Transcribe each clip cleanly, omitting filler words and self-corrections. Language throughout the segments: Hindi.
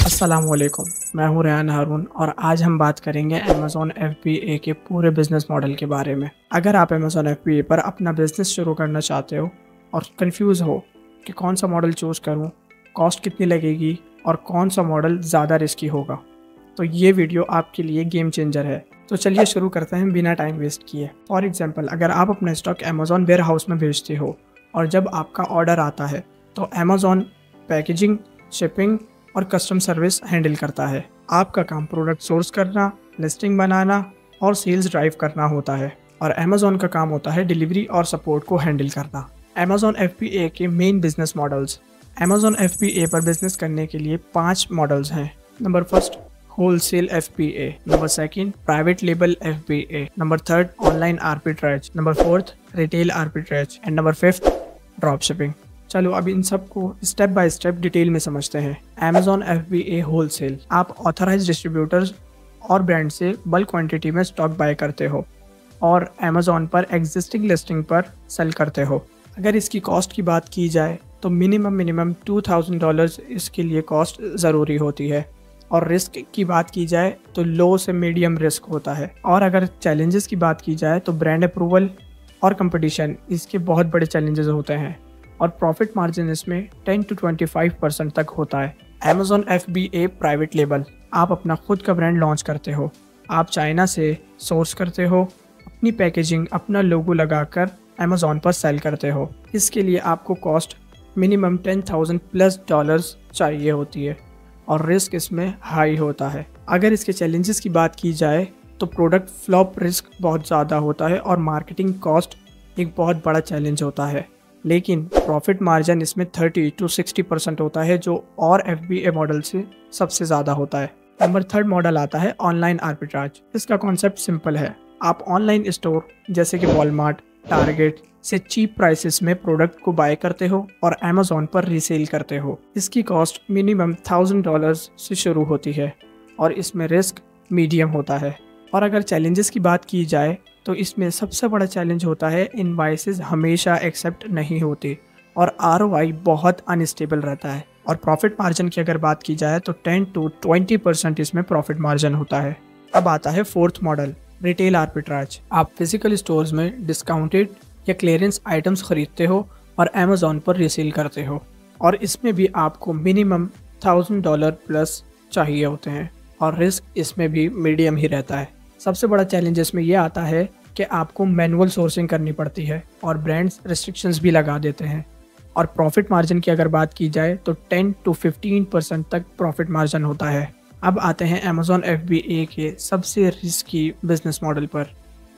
अस्सलामुअलैकुम। मैं हूं रेहान हारून और आज हम बात करेंगे अमेज़ॉन FBA के पूरे बिज़नेस मॉडल के बारे में। अगर आप अमेज़ॉन FBA पर अपना बिज़नेस शुरू करना चाहते हो और कंफ्यूज हो कि कौन सा मॉडल चूज़ करूं, कॉस्ट कितनी लगेगी और कौन सा मॉडल ज़्यादा रिस्की होगा, तो ये वीडियो आपके लिए गेम चेंजर है। तो चलिए शुरू करते हैं बिना टाइम वेस्ट किए। फॉर एग्जाम्पल, अगर आप अपना स्टॉक अमेज़ॉन वेयर हाउस में भेजते हो और जब आपका ऑर्डर आता है तो अमेज़ॉन पैकेजिंग, शिपिंग और कस्टम सर्विस हैंडल करता है। आपका काम प्रोडक्ट सोर्स करना, लिस्टिंग बनाना और सेल्स ड्राइव करना होता है और अमेज़ॉन का काम होता है डिलीवरी और सपोर्ट को हैंडल करना। अमेज़ॉन FBA के main business models. Amazon FBA पर बिजनेस करने के लिए 5 मॉडल्स हैं। Number first, wholesale FBA। Number second, private label FBA। Number third, online arbitrage. Number fourth, retail arbitrage and number fifth, drop shipping. चलो अब इन सब को स्टेप बाय स्टेप डिटेल में समझते हैं। अमेज़ॉन FBA होलसेल, आप ऑथराइज्ड डिस्ट्रीब्यूटर्स और ब्रांड से बल्क क्वांटिटी में स्टॉक बाय करते हो और अमेज़ॉन पर एग्जिस्टिंग लिस्टिंग पर सेल करते हो। अगर इसकी कॉस्ट की बात की जाए तो मिनिमम $2000 इसके लिए कॉस्ट ज़रूरी होती है और रिस्क की बात की जाए तो लो से मीडियम रिस्क होता है। और अगर चैलेंजेस की बात की जाए तो ब्रांड अप्रूवल और कंपटीशन इसके बहुत बड़े चैलेंजेस होते हैं और प्रॉफिट मार्जिन इसमें 10 to 25% तक होता है। अमेज़ॉन FBA प्राइवेट लेबल, आप अपना खुद का ब्रांड लॉन्च करते हो। आप चाइना से सोर्स करते हो, अपनी पैकेजिंग, अपना लोगो लगाकर अमेज़ॉन पर सेल करते हो। इसके लिए आपको कॉस्ट मिनिमम $10,000+ चाहिए होती है और रिस्क इसमें हाई होता है। अगर इसके चैलेंजेस की बात की जाए तो प्रोडक्ट फ्लॉप रिस्क बहुत ज़्यादा होता है और मार्केटिंग कॉस्ट एक बहुत बड़ा चैलेंज होता है, लेकिन प्रॉफिट मार्जिन इसमें 30 to 60% होता है, जो और FBA मॉडल से सबसे ज़्यादा होता है। नंबर थर्ड मॉडल आता है ऑनलाइन आर्बिट्राज। इसका कॉन्सेप्ट सिंपल है। आप ऑनलाइन स्टोर जैसे कि वॉलमार्ट, टारगेट से चीप प्राइसेस में प्रोडक्ट को बाय करते हो और अमेज़ॉन पर रीसेल करते हो। इसकी कॉस्ट मिनिमम $1000 से शुरू होती है और इसमें रिस्क मीडियम होता है। और अगर चैलेंजेस की बात की जाए तो इसमें सबसे बड़ा चैलेंज होता है इनवॉइसेस हमेशा एक्सेप्ट नहीं होते और ROI बहुत अनस्टेबल रहता है। और प्रॉफिट मार्जिन की अगर बात की जाए तो 10 to 20% इसमें प्रॉफिट मार्जिन होता है। अब आता है फोर्थ मॉडल, रिटेल आर्बिट्राज। आप फिजिकल स्टोर्स में डिस्काउंटेड या क्लियरेंस आइटम्स खरीदते हो और अमेज़ॉन पर रीसेल करते हो और इसमें भी आपको मिनिमम $1000+ चाहिए होते हैं और रिस्क इसमें भी मीडियम ही रहता है। सबसे बड़ा चैलेंज इसमें यह आता है कि आपको मैनुअल सोर्सिंग करनी पड़ती है और ब्रांड्स रिस्ट्रिक्शंस भी लगा देते हैं। और प्रॉफिट मार्जिन की अगर बात की जाए तो 10 to 15% तक प्रॉफिट मार्जिन होता है। अब आते हैं अमेज़ॉन FBA के सबसे रिस्की बिजनेस मॉडल पर,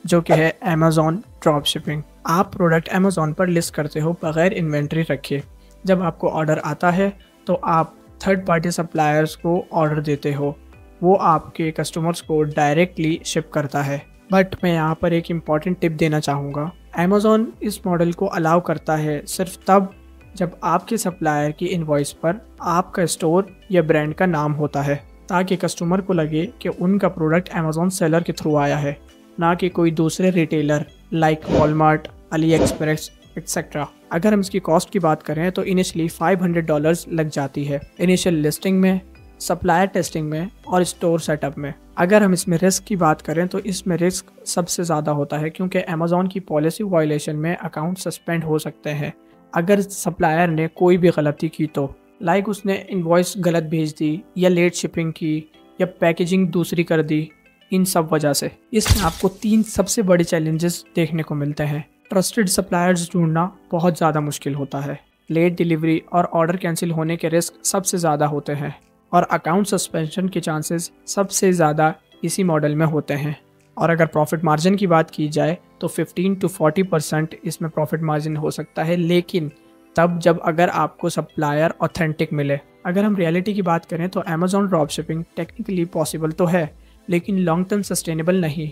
जो कि है अमेज़ॉन ड्रॉप शिपिंग। आप प्रोडक्ट अमेज़ॉन पर लिस्ट करते हो बगैर इन्वेंट्री रखे। जब आपको ऑर्डर आता है तो आप थर्ड पार्टी सप्लायर्स को ऑर्डर देते हो, वो आपके कस्टमर्स को डायरेक्टली शिप करता है। बट मैं यहाँ पर एक इम्पॉर्टेंट टिप देना चाहूँगा। अमेज़ॉन इस मॉडल को अलाउ करता है सिर्फ तब जब आपके सप्लायर की इनवॉइस पर आपका स्टोर या ब्रांड का नाम होता है, ताकि कस्टमर को लगे कि उनका प्रोडक्ट अमेज़ॉन सेलर के थ्रू आया है, ना कि कोई दूसरे retailer like Walmart, AliExpress etcetera. अगर हम इसकी कॉस्ट की बात करें तो इनिशियली $500 लग जाती है, इनिशियल लिस्टिंग में, सप्लायर टेस्टिंग में और स्टोर सेटअप में। अगर हम इसमें रिस्क की बात करें तो इसमें रिस्क सबसे ज़्यादा होता है, क्योंकि अमेज़ॉन की पॉलिसी वायलेशन में अकाउंट सस्पेंड हो सकते हैं अगर सप्लायर ने कोई भी गलती की तो, लाइक उसने इनवॉइस गलत भेज दी या लेट शिपिंग की या पैकेजिंग दूसरी कर दी। इन सब वजह से इसमें आपको 3 सबसे बड़े चैलेंजेस देखने को मिलते हैं। ट्रस्टेड सप्लायर्स ढूंढना बहुत ज़्यादा मुश्किल होता है, लेट डिलीवरी और ऑर्डर कैंसिल होने के रिस्क सबसे ज़्यादा होते हैं और अकाउंट सस्पेंशन के चांसेस सबसे ज़्यादा इसी मॉडल में होते हैं। और अगर प्रॉफिट मार्जिन की बात की जाए तो 15 to 40% इसमें प्रॉफिट मार्जिन हो सकता है, लेकिन तब जब अगर आपको सप्लायर ऑथेंटिक मिले। अगर हम रियलिटी की बात करें तो Amazon drop shipping technically possible तो है, लेकिन लॉन्ग टर्म सस्टेनेबल नहीं,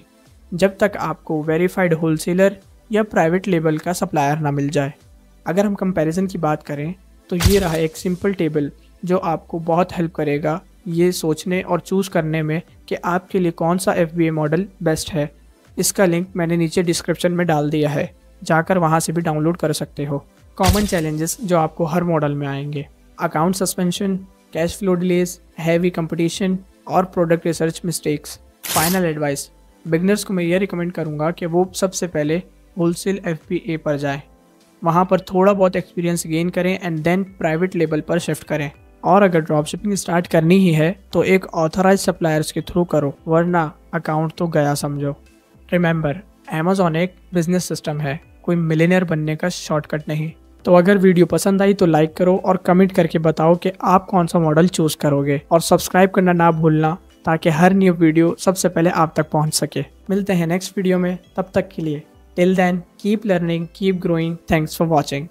जब तक आपको वेरीफाइड होलसेलर या प्राइवेट लेबल का सप्लायर ना मिल जाए। अगर हम कंपैरिजन की बात करें तो ये रहा एक सिंपल टेबल जो आपको बहुत हेल्प करेगा ये सोचने और चूज़ करने में कि आपके लिए कौन सा FBA मॉडल बेस्ट है। इसका लिंक मैंने नीचे डिस्क्रिप्शन में डाल दिया है, जाकर वहाँ से भी डाउनलोड कर सकते हो। कॉमन चैलेंजेस जो आपको हर मॉडल में आएंगे: account suspension, cash flow delays, heavy competition और product research mistakes. Final advice, beginners को मैं ये रिकमेंड करूँगा कि वो सबसे पहले होलसेल FBA पर जाएं, वहाँ पर थोड़ा बहुत एक्सपीरियंस गेन करें एंड देन प्राइवेट लेवल पर शिफ्ट करें। और अगर ड्रॉप शिपिंग स्टार्ट करनी ही है तो एक ऑथराइज सप्लायर्स के थ्रू करो, वरना अकाउंट तो गया समझो। रिमेंबर, अमेज़ॉन एक बिजनेस सिस्टम है, कोई मिलियनेयर बनने का शॉर्टकट नहीं। तो अगर वीडियो पसंद आई तो लाइक करो और कमेंट करके बताओ कि आप कौन सा मॉडल चूज करोगे, और सब्सक्राइब करना ना भूलना ताकि हर न्यू वीडियो सबसे पहले आप तक पहुंच सके। मिलते हैं नेक्स्ट वीडियो में, तब तक के लिए till then keep learning, keep growing. Thanks for watching.